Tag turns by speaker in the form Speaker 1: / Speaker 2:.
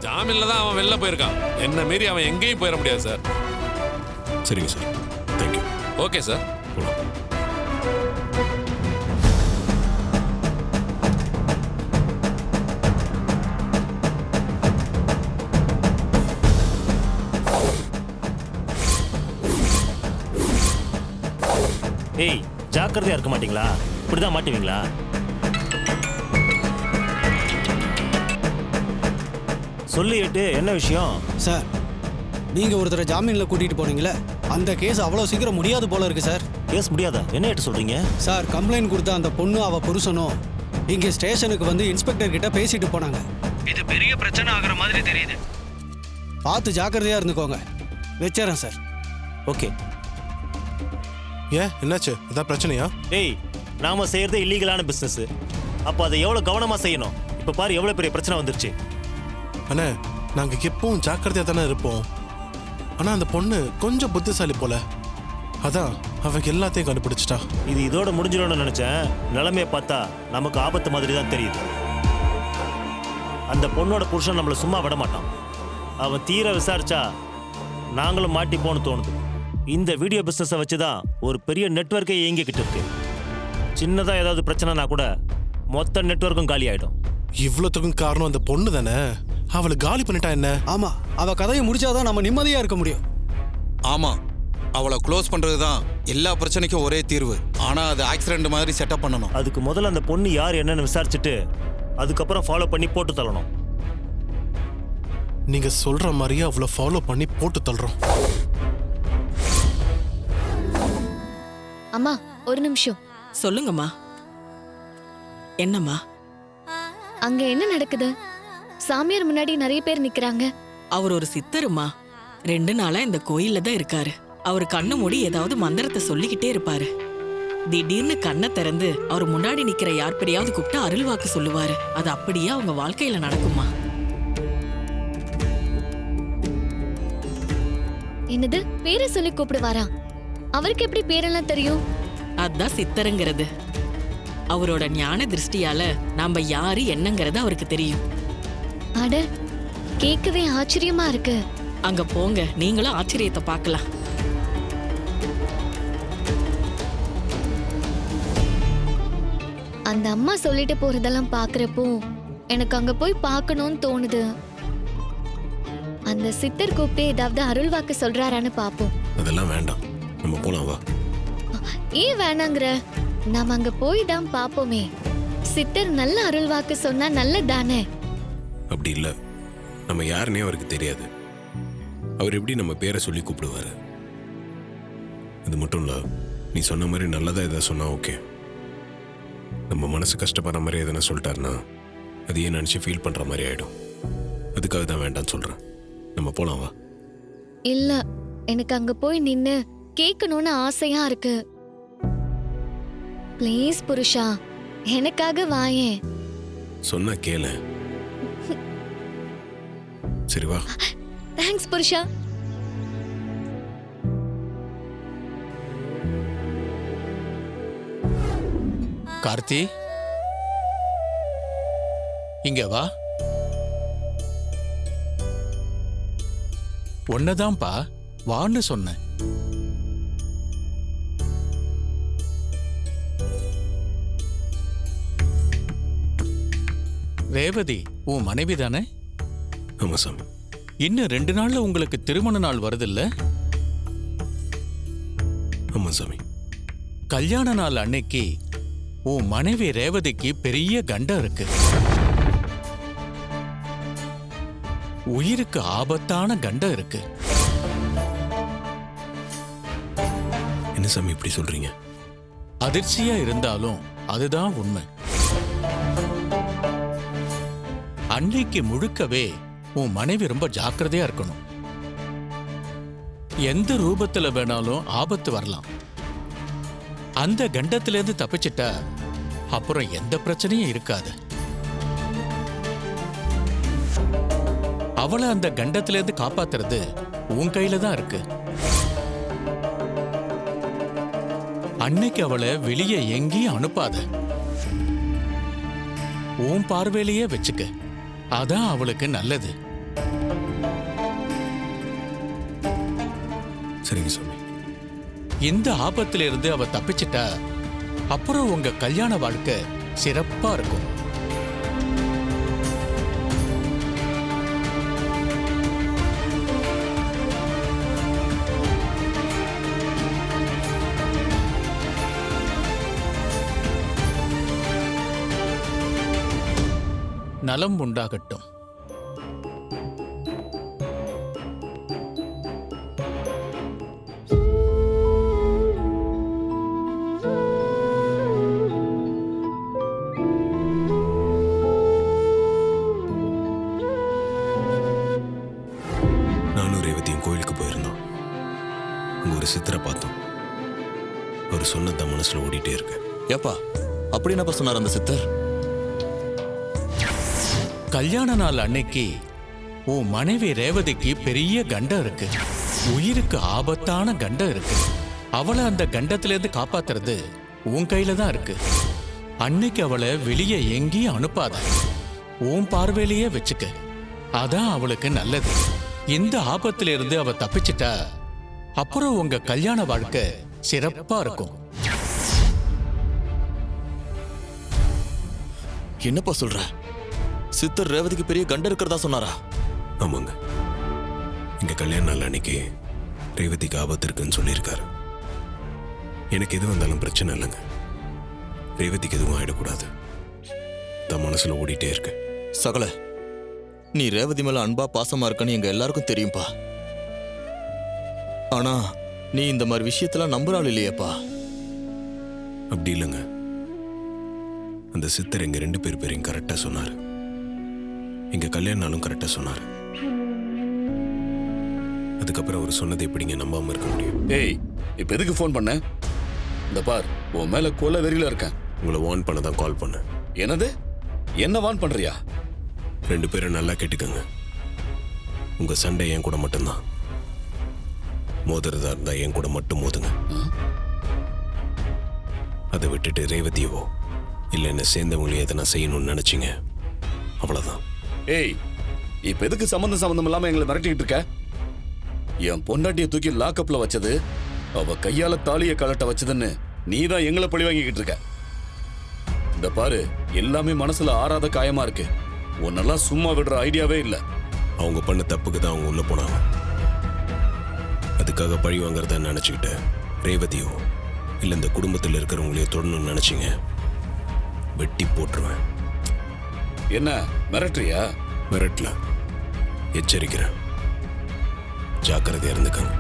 Speaker 1: ஜாமீன்ல தான் அவன் வெளில போயிருக்கான். என்ன மீறி அவன் எங்கேயும் போயிட முடியாது சார்.
Speaker 2: சரிங்க சார், தேங்க்யூ.
Speaker 1: Okay sir.
Speaker 3: ஏய், ஜாக்கிரதையா இருக்க மாட்டீங்களா? இப்படிதான் மாட்டுவீங்களா? சொல்லு ஏட்டு, என்ன விஷயம்?
Speaker 4: சார், நீங்கள் ஒருத்தரை ஜாமீனில் கூட்டிகிட்டு போனீங்களே, அந்த கேஸ் அவ்வளோ சீக்கிரம் முடியாது போல இருக்கு சார்.
Speaker 3: கேஸ் முடியாதா? என்ன ஏட்டு சொல்றீங்க?
Speaker 4: சார், கம்ப்ளைண்ட் கொடுத்த அந்த பொண்ணு அவ புருஷனும் இங்கே ஸ்டேஷனுக்கு வந்து இன்ஸ்பெக்டர் கிட்ட பேசிட்டு போனாங்க. இது பெரிய பிரச்சனை ஆகிற மாதிரி தெரியுது. பார்த்து ஜாக்கிரதையாக இருந்துக்கோங்க. வச்சுறேன் சார்.
Speaker 3: ஓகே.
Speaker 2: ஏன், என்னாச்சு? இதான் பிரச்சனையா?
Speaker 3: ஏய், நாம செய்யறது இல்லீகலான பிசினஸ். அப்ப அதை எவ்வளவு கவனமா செய்யணும். இப்ப பாரு எவ்வளவு பெரிய பிரச்சனை வந்துருச்சு.
Speaker 2: அண்ணே, நாங்க எப்பவும் ஜாக்கிரதையா தானே இருப்போம். ஆனா அந்த பொண்ணு கொஞ்சம் புத்திசாலி போல. அதான் அவ எல்லாத்தையும் கண்டுபிடிச்சிட்டா.
Speaker 3: இது இதோட முடிஞ்சிடும்னு நினைச்சேன். நிலைமையை பார்த்தா நமக்கு ஆபத்து மாதிரி தான் தெரியுது. அந்த பொண்ணோட புருஷன் நம்மள சும்மா விட மாட்டான். அவன் தீர விசாரிச்சா நாங்களும் மாட்டிப்போன்னு தோணுது. இந்த வீடியோ பிசினஸை வச்சுதான் ஒரு பெரிய நெட்வொர்க்கே இயங்கிக்கிட்டு இருக்கு. சின்னதா ஏதாவது பிரச்சனைனா கூட மொத்த நெட்வொர்க்கும் காலி ஆயிடும்.
Speaker 2: இவ்வளவுக்கும் காரணம் அந்த பொண்ணு தானே. அவளை காலி பண்ணிட்டா என்ன?
Speaker 4: ஆமா, அவ கதையை முடிச்சாதான் நம்ம நிம்மதியா இருக்க முடியும்.
Speaker 5: ஆமா, அவளை க்ளோஸ் பண்றதுதான் எல்லா பிரச்சனைக்கும் ஒரே தீர்வு. ஆனா அது ஆக்சிடென்ட் மாதிரி செட்டப் பண்ணணும்.
Speaker 3: அதுக்கு முதல்ல அந்த பொண்ணு யார் என்னன்னு விசாரிச்சுட்டு அதுக்கப்புறம் ஃபாலோ பண்ணி போட்டு தள்ளணும்.
Speaker 2: நீங்க சொல்ற மாதிரியே அவளை ஃபாலோ பண்ணி போட்டு தள்ளுறோம்.
Speaker 6: அம்மா, ஒரு நிமிஷம்.
Speaker 7: சொல்லுங்கம்மா. என்னம்மா?
Speaker 6: அங்க என்ன நடக்குது? சாமியார் முன்னாடி நிறைய பேர் நிக்கிறாங்க.
Speaker 7: அவர் ஒரு சித்தருமா. 2 நாளா இந்த கோயில்ல தான் இருக்காரு. அவர் கண்ணு மூடி ஏதாவது மந்திரத்தை சொல்லிக்கிட்டே இருப்பாரு. திடீர்னு கண்ணை திறந்து அவர் முன்னாடி நிக்கிற யார் பெரியாவது கூப்பிட்டு அருள் வாக்கு சொல்லுவாரு. அது அப்படியே அவங்க வாழ்க்கையில நடக்குமா?
Speaker 6: என்னது, பேரை சொல்லி கூப்பிடுவாரா? அவருக்கு எப்படி பேரெல்லாம் தெரியும்?
Speaker 7: அதான் சித்தருங்கிறது. அவரோட ஞான திருஷ்டியால நாம யாரு என்னங்கிறது அவருக்கு தெரியும்.
Speaker 6: அட, கேட்கவே ஆச்சரியமா இருக்கு.
Speaker 7: அங்க போங்க, நீங்களும் ஆச்சரியத்தை பார்க்கலாம்.
Speaker 6: அந்த அம்மா சொல்லிட்டு போறதெல்லாம் பாக்குறப்போ எனக்கு அங்க போய் பார்க்கணும்னு தோணுது. அந்த சித்தர் கூப்பிட்டு ஏதாவது அருள் வாக்கு சொல்றாரான்னு பாப்போம்.
Speaker 2: அதெல்லாம் வேண்டாம், நம்ம போலாம் வா.
Speaker 6: ஏன் வேணாங்கிற? நாம அங்க போய் தான் பாப்போமே. சித்தர் நல்ல அருள் வாக்கு சொன்னா நல்லதானே?
Speaker 8: அப்படி இல்ல, நம்ம யாருன்னே அவருக்கு தெரியாது. அவர் எப்படி நம்ம பேரை சொல்லி கூப்பிடுவாரு? அது மட்டும் இல்ல, நீ சொன்ன மாதிரி நல்லதா எதாவது சொன்னா ஓகே. நம்ம மனசு கஷ்டப்படுற மாதிரி எதனா சொல்லிட்டாருன்னா அதையே நினைச்சு ஃபீல் பண்ற மாதிரி ஆயிடும். அதுக்காக தான் வேண்டாம்னு சொல்றேன். நம்ம போலாம் வா.
Speaker 6: இல்ல, எனக்கு அங்க போய் நின்னு கேட்கணும்னு ஆசையா இருக்கு. ப்ளீஸ் புருஷா, எனக்காக வாயேன்.
Speaker 8: சொன்னா கேள. சரி வா.
Speaker 6: தேங்க்ஸ் புருஷா.
Speaker 9: கார்த்தி, இங்க வா. ஒன்னதான்பா வான்னு சொன்னேன். ரேவதி உன் மனைவி தானே?
Speaker 8: ஆமா சாமி.
Speaker 9: இன்னும் 2 நாள்ல உங்களுக்கு திருமண நாள் வருதில்ல?
Speaker 8: ஆமா சாமி.
Speaker 9: கல்யாண நாள் அன்னைக்கு உன் மனைவி ரேவதிக்கு பெரிய கண்டம் இருக்கு. உயிருக்கு ஆபத்தான கண்டம் இருக்கு.
Speaker 8: என்ன சாமி இப்படி சொல்றீங்க?
Speaker 9: அதிர்ச்சியா இருந்தாலும் அதுதான் உண்மை. அன்னைக்கு முழுக்கவே உன் மனைவி ரொம்ப ஜாக்கிரதையா இருக்கணும். எந்த ரூபத்துல வேணாலும் ஆபத்து வரலாம். அந்த கண்டத்திலிருந்து தப்பிச்சிட்டா அப்புறம் எந்த பிரச்சனையும் இருக்காது. அவளை அந்த கண்டத்திலிருந்து காப்பாத்துறது உன் கையில தான் இருக்கு. அன்னைக்கு அவளை வெளியே எங்கேயும் அனுப்பாத. உன் பார்வையிலேயே வச்சுக்க. அதான் அவளுக்கு நல்லது.
Speaker 8: சரிங்க சாமி.
Speaker 9: இந்த ஆபத்திலிருந்து அவ தப்பிச்சிட்டா அப்புறம் உங்க கல்யாண வாழ்க்கை சிறப்பா இருக்கும். நலம் உண்டாகட்டும்.
Speaker 8: நானும் ரேவதியும் கோயிலுக்கு போயிருந்தோம். அங்க ஒரு சித்தரை பார்த்தோம். அவர் சொன்னதான் மனசுல ஓடிட்டே இருக்கு.
Speaker 10: ஏப்பா அப்படி என்னப்பா சொன்னார் அந்த சித்தர்?
Speaker 9: கல்யாண நாள் அன்னைக்கு உன் மனைவி ரேவதிக்கு பெரிய கண்டம் இருக்கு. உயிருக்கு ஆபத்தான கண்டம் இருக்கு. அவளை அந்த கண்டத்திலிருந்து காப்பாத்துறது உன் கையில தான் இருக்கு. அன்னைக்கு அவளை வெளியே எங்கேயும் அனுப்பாத. உன் பார்வையிலேயே வச்சுக்க. அதான் அவளுக்கு நல்லது. இந்த ஆபத்திலிருந்து அவ தப்பிச்சிட்டா அப்புறம் உங்க கல்யாண வாழ்க்கை சிறப்பா இருக்கும்.
Speaker 10: என்னப்பா சொல்ற? சித்தர் ரேவதிக்கு பெரிய கண்டம் இருக்கிறதா சொன்னாரா?
Speaker 8: ஆமாங்க. இங்க கல்யாண நாள் அன்னைக்கு ரேவதிக்கு ஆபத்து இருக்குன்னு சொல்லியிருக்காரு. எனக்கு எது வந்தாலும் பிரச்சனை இல்லைங்க. ரேவதிக்கு எதுவும் ஆயிடக்கூடாது. தான் மனசுல ஓடிட்டே இருக்கு.
Speaker 10: சகல, நீ ரேவதி மேல அன்பா பாசமா இருக்கன்னு எங்க எல்லாருக்கும் தெரியும்பா. ஆனா நீ இந்த மாதிரி விஷயத்தெல்லாம் நம்புறாள் இல்லையேப்பா.
Speaker 8: அப்படி இல்லைங்க. அந்த சித்தர் எங்க 2 பேரையும் கரெக்டா சொன்னாரு. எங்க கல்யாண நாளும் கரெக்டா சொன்னாரு. அதுக்கப்புறம் அவர் சொன்னதை எப்படிங்க நம்பாம இருக்க முடியும்?
Speaker 11: ஏய், இப்ப எதுக்கு ஃபோன் பண்ண? இந்த பார், உன் மேல கொல்ல வெறியில இருக்கேன்.
Speaker 8: உங்களை வார்ன் பண்ண தான் கால் பண்ணேன்.
Speaker 11: என்னது? என்ன வார்ன் பண்றியா?
Speaker 8: 2 பேரும் நல்லா கேட்டுக்கங்க. உங்க சண்டை என் கூட மட்டும்தான். மோதுறதா இருந்தா என் கூட மட்டும் மோதுங்க. அதை விட்டுட்டு ரேவதியவோ இல்லை என்ன சேர்ந்தவங்களையும் எதை நான் செய்யணும்னு நினைச்சிங்க, அவ்வளவுதான்.
Speaker 11: ஏய், இப்ப எதுக்கு சம்பந்தம் இல்லாம எங்களை மிரட்டிட்டு இருக்க? என் பொண்டாட்டியை தூக்கி லாக்அப்ல வச்சது, அவ கையால தாலியை கலட்ட வச்சதுன்னு நீ தான் எங்களை பழி வாங்கிக்கிட்டு இருக்க. இந்த பாரு, எல்லாமே மனசுல ஆறாத காயமா இருக்கு. உன்னெல்லாம் சும்மா விடுற ஐடியாவே இல்ல.
Speaker 8: அவங்க பண்ண தப்புக்கு தான் அவங்க உள்ள போனாங்க. அதுக்காக பழி வாங்குறத நினைச்சுக்கிட்ட ரேவதியோ இல்லை இந்த குடும்பத்தில் இருக்கிறவங்களையோ தொடணும்னு நினைச்சிங்க, வெட்டி போட்டுருவேன்.
Speaker 11: என்ன மிரட்டுறியா?
Speaker 8: மிரட்டல, எச்சரிக்கிறேன். ஜாக்கிரதையா இருந்துக்கங்க.